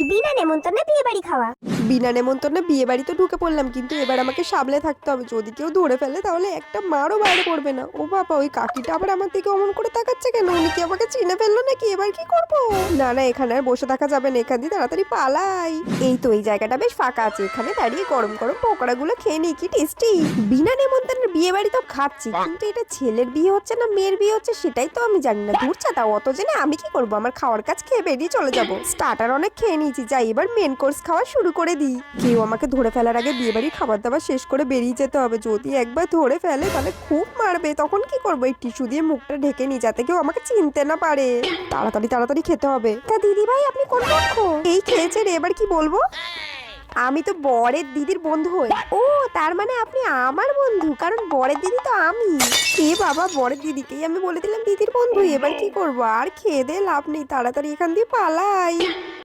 বিনা নেমন্তন্নে বিয়ে বাড়ি খাওয়া। বিনা নেমন্তন্নে বিয়ে বাড়ি তো ঢুকে পড়লাম, কিন্তু এবার আমাকে সামলে থাকতে হবে। যদি কেউ ধরে ফেলে তাহলে একটা মারও বাইরে পড়বে না। ও বাবা, ওই কাকিটা আবার আমার দিকে অমন করে তাকাচ্ছে কেন? উনি কি আমাকে চিনে ফেললো নাকি? এবার কি করব? না না, এখানে আর বসে থাকা যাবে না, এখান দিয়ে তাড়াতাড়ি পালাই। এই তো, এই জায়গাটা বেশ ফাঁকা আছে, এখানে দাঁড়িয়ে গরম গরম পকোড়াগুলো খেয়ে নিই, কি টেস্টি। বিনা নেমন্তন্নের বিয়ে বাড়ি তো খাচ্ছি, কিন্তু এটা ছেলের বিয়ে হচ্ছে না মেয়ের বিয়ে হচ্ছে সেটাই তো আমি জানি না। দূর চাতা, অত জেনে আমি কি করব? আমার খাওয়ার কাজ খেয়ে বেরিয়ে চলে যাব। স্টার্টার অনেক খেয়ে নিয়েছি, যাই এবার মেন কোর্স খাওয়া শুরু করে দিই। কেউ আমাকে ধরে ফেলার আগে বিয়ে বাড়ির খাবার দাবার শেষ করে বেরিয়ে যেতে হবে। যদি একবার ধরে ফেলে তাহলে খুব মারবে, তখন কি করবো? এই টিস্যু দিয়ে মুখটা ঢেকে নি, যাতে কেউ আমাকে চিনতে না পারে। তাড়াতাড়ি তাড়াতাড়ি খেতে হবে। তা দিদি ভাই, আপনি কোন পক্ষ? এই খেয়েছে রে, এবার কি বলবো? আমি তো বরের দিদির বন্ধু হই। ও, তার মানে আপনি আমার বন্ধু, কারণ বরের দিদি তো আমি। এ বাবা, বরের দিদিকেই আমি বলে দিলাম দিদির বন্ধু। এবার কি করবো? আর খেয়ে দে লাভ নেই, তাড়াতাড়ি এখান দিয়ে পালাই।